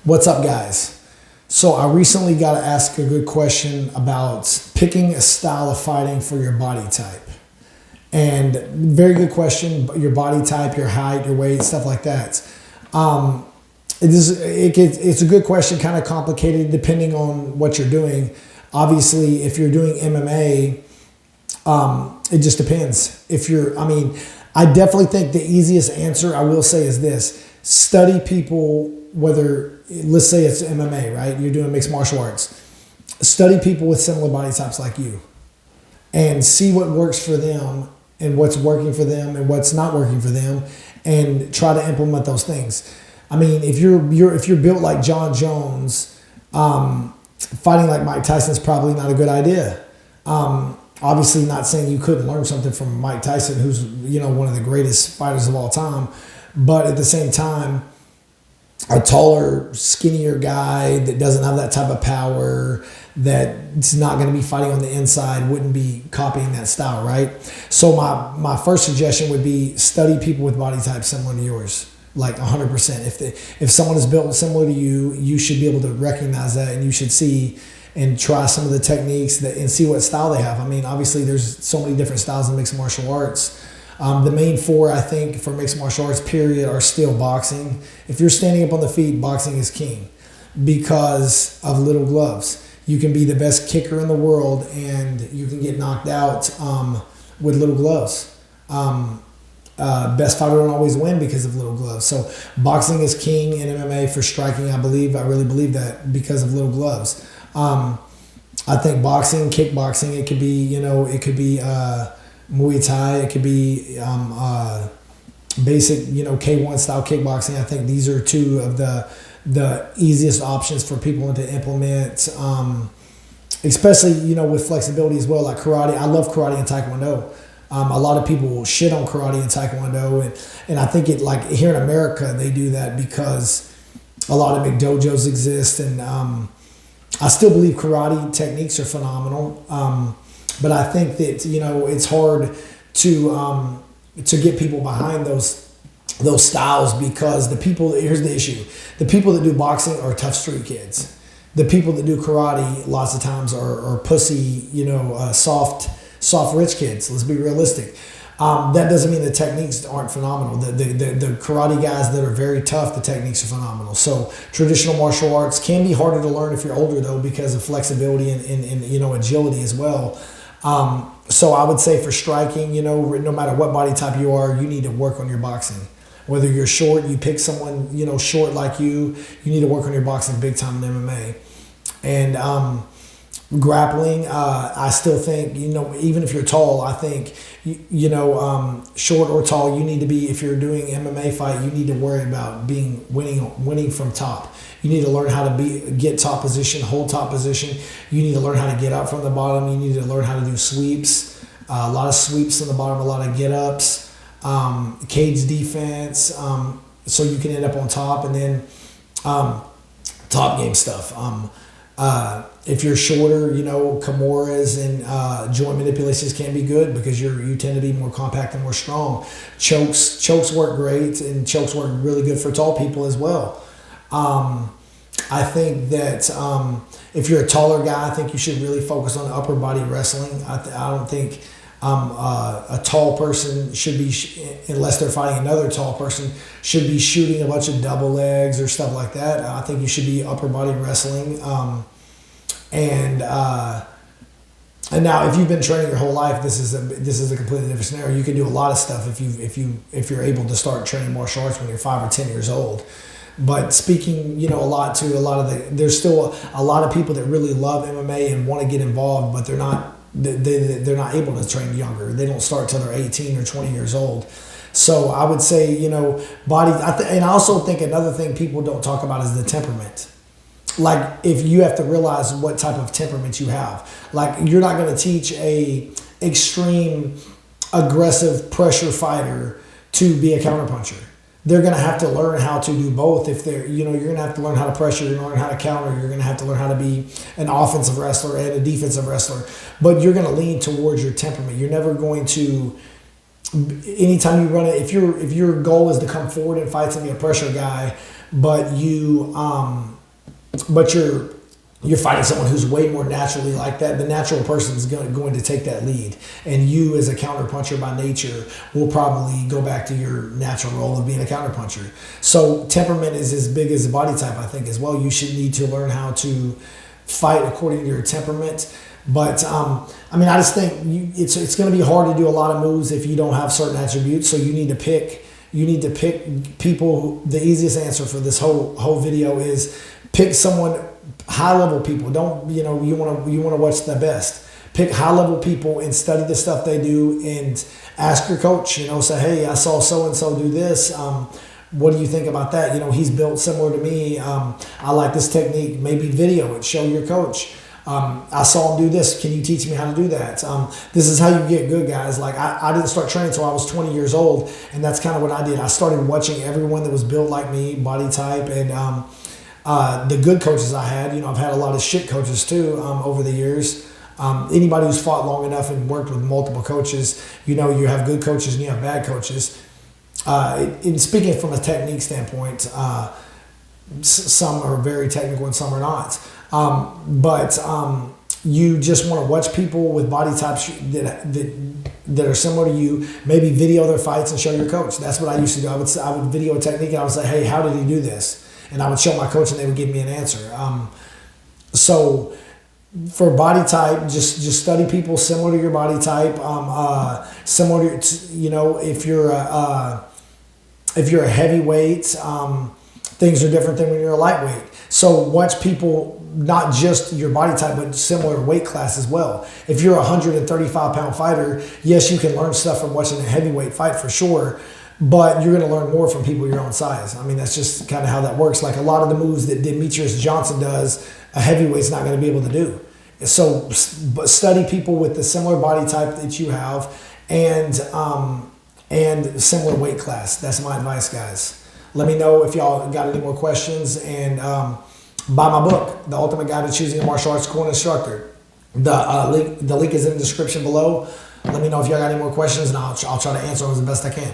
What's up, guys? So I recently got to ask a good question about picking a style of fighting for your body type. And very good question, your body type, your height, your weight, stuff like that. It's a good question, kind of complicated depending on what you're doing. Obviously, if you're doing MMA, it just depends. I definitely think the easiest answer I will say is this: study people, whether, let's say it's MMA, right? You're doing mixed martial arts. Study people with similar body types like you and see what works for them and what's working for them and what's not working for them, and try to implement those things. I mean, if you're built like John Jones, fighting like Mike Tyson is probably not a good idea. Obviously, not saying you couldn't learn something from Mike Tyson, who's one of the greatest fighters of all time, but at the same time, a taller, skinnier guy that doesn't have that type of power, that's not going to be fighting on the inside, wouldn't be copying that style, right? So my first suggestion would be study people with body types similar to yours, like 100%. If someone is built similar to you, you should be able to recognize that, and you should see and try some of the techniques and see what style they have. I mean, obviously, there's so many different styles in mixed martial arts. The main four, I think, for mixed martial arts, period, are still boxing. If you're standing up on the feet, boxing is king because of little gloves. You can be the best kicker in the world and you can get knocked out with little gloves. Best fighter don't always win because of little gloves. So boxing is king in MMA for striking, I really believe that, because of little gloves. I think boxing, kickboxing, it could be muay thai, it could be basic, K1 style kickboxing. I think these are two of the easiest options for people to implement, especially, with flexibility as well, like karate. I love karate and taekwondo. A lot of people will shit on karate and taekwondo, and I think like here in America, they do that because a lot of big dojos exist, and I still believe karate techniques are phenomenal. But I think that, it's hard to get people behind those styles, because here's the issue. The people that do boxing are tough street kids. The people that do karate lots of times are pussy, soft rich kids. Let's be realistic. That doesn't mean the techniques aren't phenomenal. The karate guys that are very tough, the techniques are phenomenal. So traditional martial arts can be harder to learn if you're older, though, because of flexibility and agility as well. So I would say for striking, no matter what body type you are, you need to work on your boxing. Whether you're short, you pick someone, short like you need to work on your boxing big time in MMA. And grappling, I still think, even if you're tall, I think, short or tall, you need to be, if you're doing MMA fight, you need to worry about winning from top. You need to learn how to get top position, hold top position. You need to learn how to get up from the bottom. You need to learn how to do sweeps, a lot of sweeps in the bottom, a lot of get-ups, cage defense, so you can end up on top, and then top game stuff. If you're shorter, Kimuras and joint manipulations can be good because you tend to be more compact and more strong. Chokes work great, and chokes work really good for tall people as well. I think that if you're a taller guy, I think you should really focus on upper body wrestling. I don't think a tall person should be, unless they're fighting another tall person, should be shooting a bunch of double legs or stuff like that. I think you should be upper body wrestling. And now, if you've been training your whole life, this is a completely different scenario. You can do a lot of stuff if you're able to start training martial arts when you're 5 or 10 years old. But speaking, there's still a lot of people that really love MMA and want to get involved, but they're not able to train younger. They don't start till they're 18 or 20 years old. So I would say, body. And I also think another thing people don't talk about is the temperament. Like, if you have to realize what type of temperament you have. Like, you're not going to teach a extreme aggressive pressure fighter to be a counterpuncher. They're going to have to learn how to do both. If they're, you're going to have to learn how to pressure, you're going to learn how to counter, you're going to have to learn how to be an offensive wrestler and a defensive wrestler. But you're going to lean towards your temperament. You're never going to, anytime you run it, if your goal is to come forward and fight and be a pressure guy, but you're fighting someone who's way more naturally like that. The natural person is going to take that lead, and you as a counterpuncher by nature will probably go back to your natural role of being a counterpuncher. So temperament is as big as the body type, I think, as well. You should need to learn how to fight according to your temperament. But I mean, I just think it's going to be hard to do a lot of moves if you don't have certain attributes. So you need to pick people. The easiest answer for this whole video is pick someone. High level people. Don't, you want to watch the best. Pick high level people and study the stuff they do, and ask your coach. Say, hey, I saw so and so do this. What do you think about that? He's built similar to me. I like this technique. Maybe video it. Show your coach. I saw him do this. Can you teach me how to do that? This is how you get good, guys. Like I didn't start training until I was 20 years old, and that's kind of what I did. I started watching everyone that was built like me, body type, and the good coaches I had. I've had a lot of shit coaches too over the years. Anybody who's fought long enough and worked with multiple coaches, you have good coaches and you have bad coaches. In speaking from a technique standpoint, some are very technical and some are not. But you just want to watch people with body types that are similar to you. Maybe video their fights and show your coach. That's what I used to do. I would video a technique and I would say, hey, how did he do this? And I would show my coach and they would give me an answer. So for body type, just study people similar to your body type. Similar to, if you're a heavyweight, things are different than when you're a lightweight. So watch people, not just your body type, but similar weight class as well. If you're a 135-pound fighter, yes, you can learn stuff from watching a heavyweight fight for sure, but you're going to learn more from people your own size. I mean, that's just kind of how that works. Like a lot of the moves that Demetrius Johnson does, a heavyweight's not going to be able to do. So study people with the similar body type that you have and similar weight class. That's my advice, guys. Let me know if y'all got any more questions, and buy my book, The Ultimate Guide to Choosing a Martial Arts Core Instructor. The link is in the description below. Let me know if y'all got any more questions, and I'll try to answer them as best I can.